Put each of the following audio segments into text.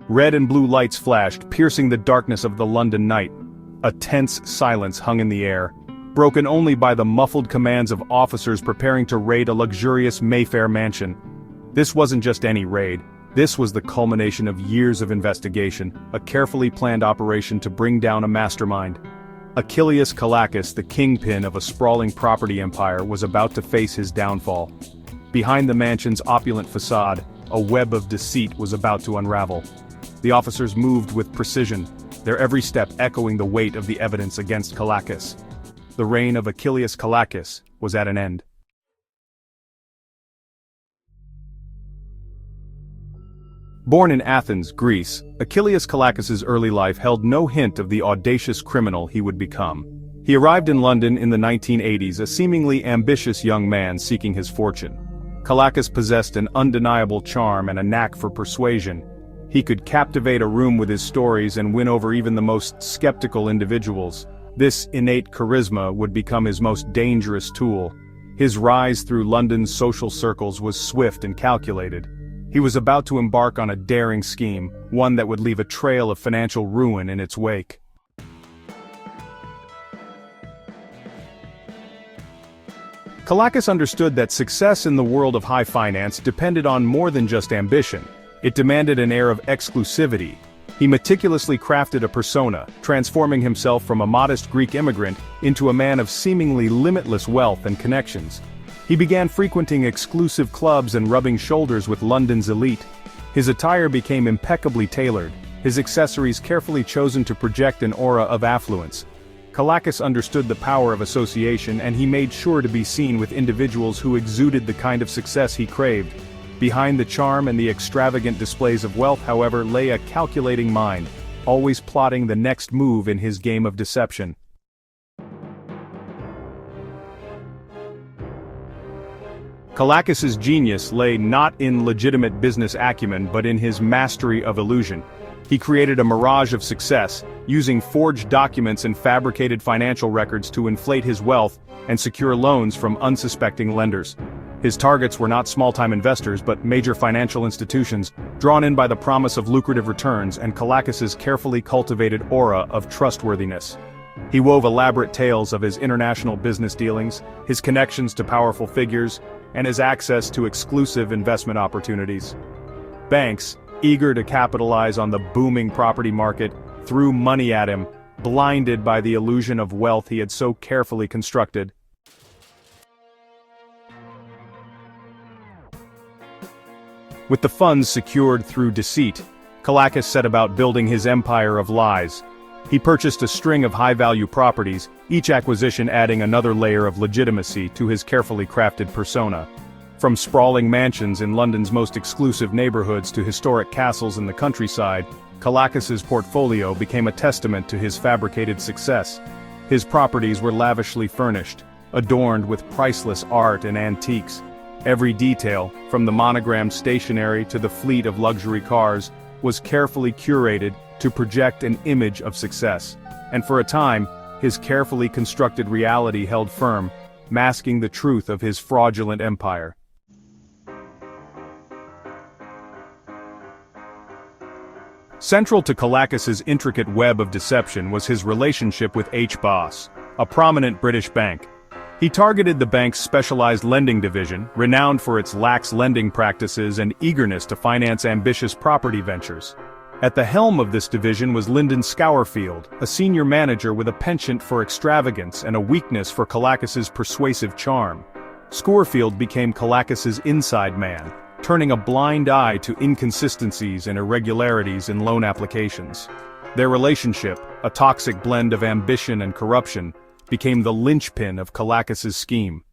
Red and blue lights flashed, piercing the darkness of the London night. A tense silence hung in the air, broken only by the muffled commands of officers preparing to raid a luxurious Mayfair mansion. This wasn't just any raid. This was the culmination of years of investigation, a carefully planned operation to bring down a mastermind. Achilleas Kallakis, the kingpin of a sprawling property empire, was about to face his downfall. Behind the mansion's opulent facade, a web of deceit was about to unravel. The officers moved with precision, their every step echoing the weight of the evidence against Kallakis. The reign of Achilleas Kallakis was at an end. Born in Athens, Greece, Achilleas Kallakis's early life held no hint of the audacious criminal he would become. He arrived in London in the 1980s, a seemingly ambitious young man seeking his fortune. Kallakis possessed an undeniable charm and a knack for persuasion. He could captivate a room with his stories and win over even the most skeptical individuals. This innate charisma would become his most dangerous tool. His rise through London's social circles was swift and calculated. He was about to embark on a daring scheme, one that would leave a trail of financial ruin in its wake. Kallakis understood that success in the world of high finance depended on more than just ambition. It demanded an air of exclusivity. He meticulously crafted a persona, transforming himself from a modest Greek immigrant into a man of seemingly limitless wealth and connections. He began frequenting exclusive clubs and rubbing shoulders with London's elite. His attire became impeccably tailored, his accessories carefully chosen to project an aura of affluence. Kallakis understood the power of association, and he made sure to be seen with individuals who exuded the kind of success he craved. Behind the charm and the extravagant displays of wealth, however, lay a calculating mind, always plotting the next move in his game of deception. Kallakis's genius lay not in legitimate business acumen but in his mastery of illusion. He created a mirage of success, using forged documents and fabricated financial records to inflate his wealth and secure loans from unsuspecting lenders. His targets were not small-time investors but major financial institutions, drawn in by the promise of lucrative returns and Kallakis's carefully cultivated aura of trustworthiness. He wove elaborate tales of his international business dealings, his connections to powerful figures, and his access to exclusive investment opportunities. Banks, eager to capitalize on the booming property market, threw money at him, blinded by the illusion of wealth he had so carefully constructed. With the funds secured through deceit, Kallakis set about building his empire of lies. He purchased a string of high-value properties, each acquisition adding another layer of legitimacy to his carefully crafted persona. From sprawling mansions in London's most exclusive neighborhoods to historic castles in the countryside, Kallakis's portfolio became a testament to his fabricated success. His properties were lavishly furnished, adorned with priceless art and antiques. Every detail, from the monogrammed stationery to the fleet of luxury cars, was carefully curated to project an image of success. And for a time, his carefully constructed reality held firm, masking the truth of his fraudulent empire. Central to Kallakis's intricate web of deception was his relationship with HBOS, a prominent British bank. He targeted the bank's specialized lending division, renowned for its lax lending practices and eagerness to finance ambitious property ventures. At the helm of this division was Lyndon Scourfield, a senior manager with a penchant for extravagance and a weakness for Kallakis's persuasive charm. Scourfield became Kallakis's inside man, turning a blind eye to inconsistencies and irregularities in loan applications. Their relationship, a toxic blend of ambition and corruption, became the linchpin of Kallakis's scheme.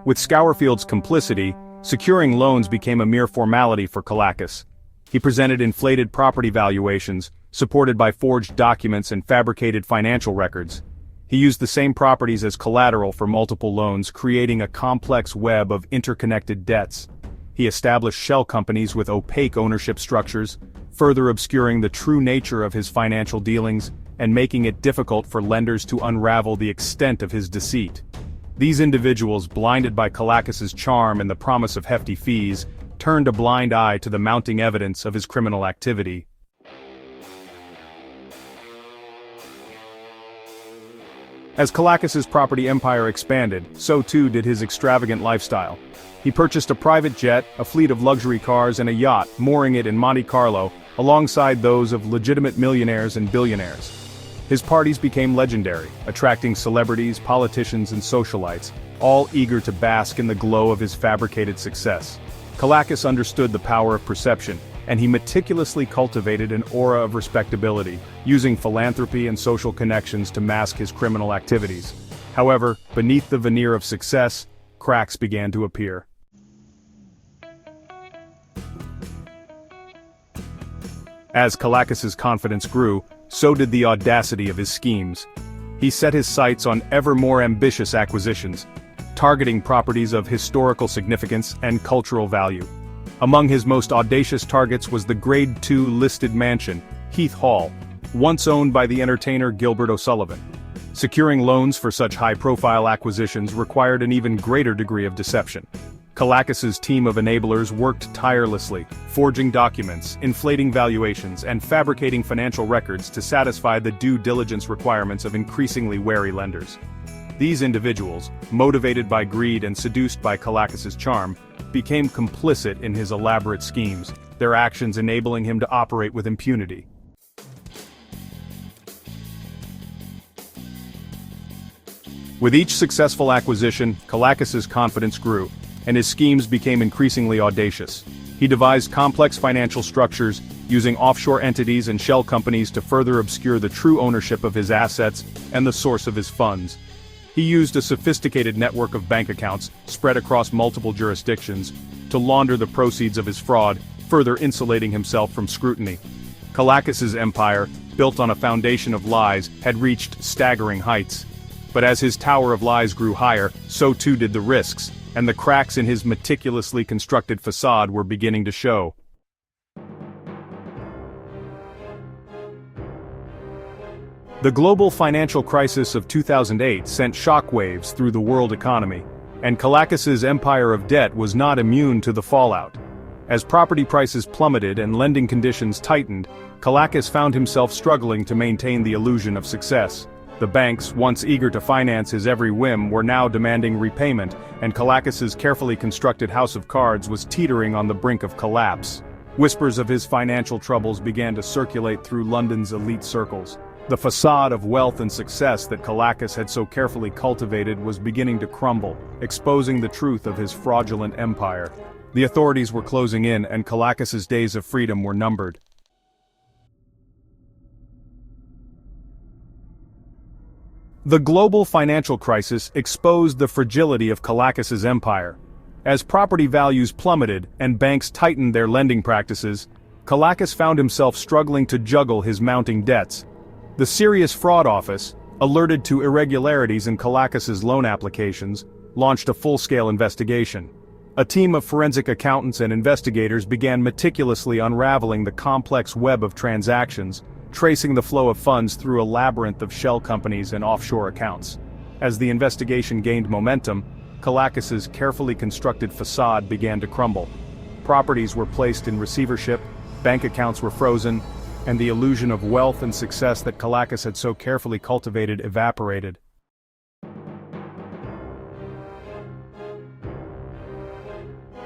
With Scourfield's complicity, securing loans became a mere formality for Kallakis. He presented inflated property valuations, supported by forged documents and fabricated financial records. He used the same properties as collateral for multiple loans, creating a complex web of interconnected debts. He established shell companies with opaque ownership structures, further obscuring the true nature of his financial dealings and making it difficult for lenders to unravel the extent of his deceit. These individuals, blinded by Kallakis' charm and the promise of hefty fees, turned a blind eye to the mounting evidence of his criminal activity. As Kallakis' property empire expanded, so too did his extravagant lifestyle. He purchased a private jet, a fleet of luxury cars and a yacht, mooring it in Monte Carlo, alongside those of legitimate millionaires and billionaires. His parties became legendary, attracting celebrities, politicians and socialites, all eager to bask in the glow of his fabricated success. Kallakis understood the power of perception, and he meticulously cultivated an aura of respectability, using philanthropy and social connections to mask his criminal activities. However, beneath the veneer of success, cracks began to appear. As Kallakis' confidence grew, so did the audacity of his schemes. He set his sights on ever more ambitious acquisitions, targeting properties of historical significance and cultural value. Among his most audacious targets was the Grade II listed mansion, Heath Hall, once owned by the entertainer Gilbert O'Sullivan. Securing loans for such high-profile acquisitions required an even greater degree of deception. Kallakis' team of enablers worked tirelessly, forging documents, inflating valuations, and fabricating financial records to satisfy the due diligence requirements of increasingly wary lenders. These individuals, motivated by greed and seduced by Kallakis' charm, became complicit in his elaborate schemes, their actions enabling him to operate with impunity. With each successful acquisition, Kallakis' confidence grew, and his schemes became increasingly audacious. He devised complex financial structures, using offshore entities and shell companies to further obscure the true ownership of his assets and the source of his funds. He used a sophisticated network of bank accounts, spread across multiple jurisdictions, to launder the proceeds of his fraud, further insulating himself from scrutiny. Kallakis' empire, built on a foundation of lies, had reached staggering heights. But as his tower of lies grew higher, so too did the risks, and the cracks in his meticulously constructed facade were beginning to show. The global financial crisis of 2008 sent shockwaves through the world economy, and Kallakis' empire of debt was not immune to the fallout. As property prices plummeted and lending conditions tightened, Kallakis found himself struggling to maintain the illusion of success. The banks, once eager to finance his every whim, were now demanding repayment, and Kallakis' carefully constructed house of cards was teetering on the brink of collapse. Whispers of his financial troubles began to circulate through London's elite circles. The facade of wealth and success that Kallakis had so carefully cultivated was beginning to crumble, exposing the truth of his fraudulent empire. The authorities were closing in, and Kallakis' days of freedom were numbered. The global financial crisis exposed the fragility of Kallakis' empire. As property values plummeted and banks tightened their lending practices, Kallakis found himself struggling to juggle his mounting debts. The Serious Fraud Office, alerted to irregularities in Kallakis' loan applications, launched a full-scale investigation. A team of forensic accountants and investigators began meticulously unraveling the complex web of transactions, tracing the flow of funds through a labyrinth of shell companies and offshore accounts. As the investigation gained momentum, Kallakis' carefully constructed facade began to crumble. Properties were placed in receivership, bank accounts were frozen, and the illusion of wealth and success that Kallakis had so carefully cultivated evaporated.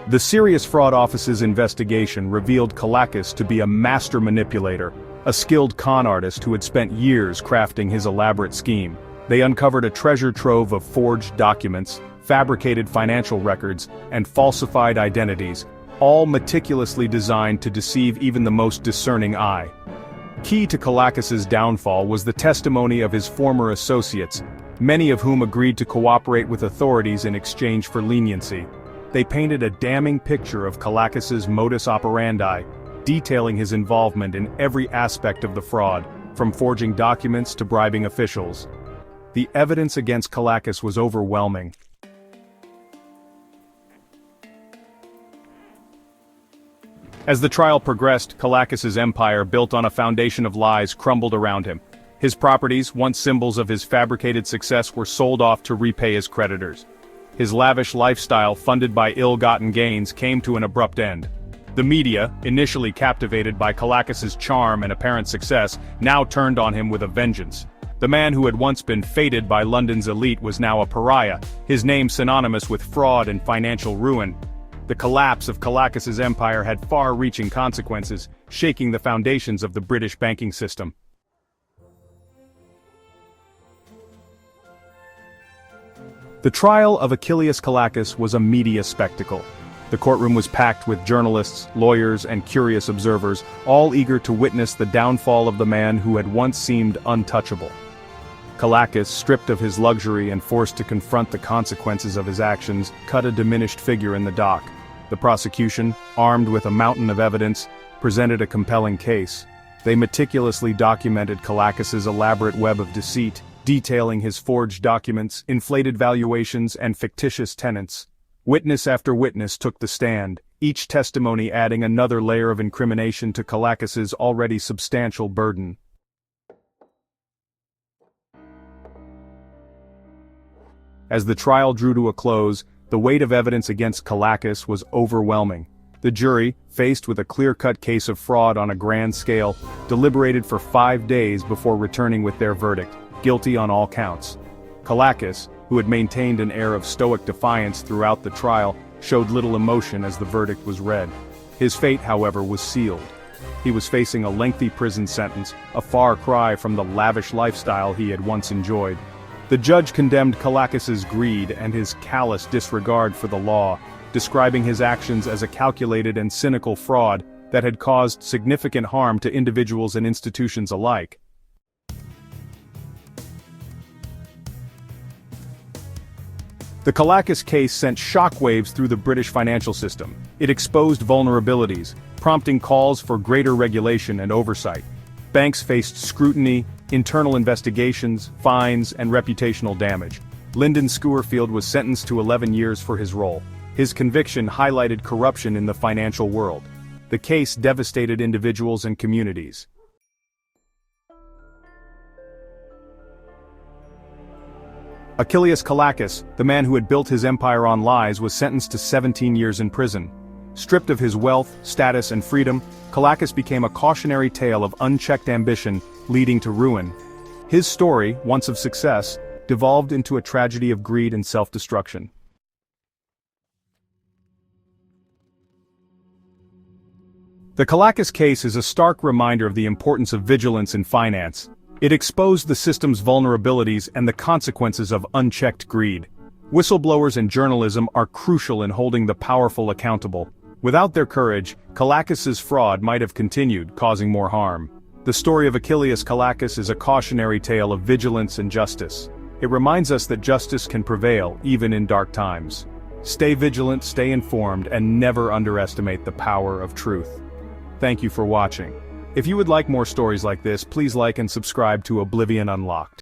The Serious Fraud Office's investigation revealed Kallakis to be a master manipulator, a skilled con artist who had spent years crafting his elaborate scheme. They uncovered a treasure trove of forged documents, fabricated financial records, and falsified identities, all meticulously designed to deceive even the most discerning eye. Key to Kallakis' downfall was the testimony of his former associates, many of whom agreed to cooperate with authorities in exchange for leniency. They painted a damning picture of Kallakis' modus operandi, detailing his involvement in every aspect of the fraud, from forging documents to bribing officials. The evidence against Kallakis was overwhelming. As the trial progressed, Kallakis' empire, built on a foundation of lies, crumbled around him. His properties, once symbols of his fabricated success, were sold off to repay his creditors. His lavish lifestyle, funded by ill-gotten gains, came to an abrupt end. The media, initially captivated by Kallakis' charm and apparent success, now turned on him with a vengeance. The man who had once been feted by London's elite was now a pariah, his name synonymous with fraud and financial ruin. The collapse of Kallakis' empire had far-reaching consequences, shaking the foundations of the British banking system. The trial of Achilleas Kallakis was a media spectacle. The courtroom was packed with journalists, lawyers, and curious observers, all eager to witness the downfall of the man who had once seemed untouchable. Kallakis, stripped of his luxury and forced to confront the consequences of his actions, cut a diminished figure in the dock. The prosecution, armed with a mountain of evidence, presented a compelling case. They meticulously documented Kallakis' elaborate web of deceit, detailing his forged documents, inflated valuations, and fictitious tenants. Witness after witness took the stand, each testimony adding another layer of incrimination to Kallakis' already substantial burden. As the trial drew to a close, the weight of evidence against Kallakis was overwhelming. The jury, faced with a clear-cut case of fraud on a grand scale, deliberated for 5 days before returning with their verdict, guilty on all counts. Kallakis, who had maintained an air of stoic defiance throughout the trial, showed little emotion as the verdict was read. His fate, however, was sealed. He was facing a lengthy prison sentence, a far cry from the lavish lifestyle he had once enjoyed. The judge condemned Kallakis' greed and his callous disregard for the law, describing his actions as a calculated and cynical fraud that had caused significant harm to individuals and institutions alike. The Kallakis case sent shockwaves through the British financial system. It exposed vulnerabilities, prompting calls for greater regulation and oversight. Banks faced scrutiny, internal investigations, fines, and reputational damage. Lyndon Scourfield was sentenced to 11 years for his role. His conviction highlighted corruption in the financial world. The case devastated individuals and communities. Achilleas Kallakis, the man who had built his empire on lies, was sentenced to 17 years in prison. Stripped of his wealth, status, and freedom, Kallakis became a cautionary tale of unchecked ambition, leading to ruin. His story, once of success, devolved into a tragedy of greed and self-destruction. The Kallakis case is a stark reminder of the importance of vigilance in finance. It exposed the system's vulnerabilities and the consequences of unchecked greed. Whistleblowers and journalism are crucial in holding the powerful accountable. Without their courage, Kallakis' fraud might have continued, causing more harm. The story of Achilleas Kallakis is a cautionary tale of vigilance and justice. It reminds us that justice can prevail, even in dark times. Stay vigilant, stay informed, and never underestimate the power of truth. Thank you for watching. If you would like more stories like this, please like and subscribe to Oblivion Unlocked.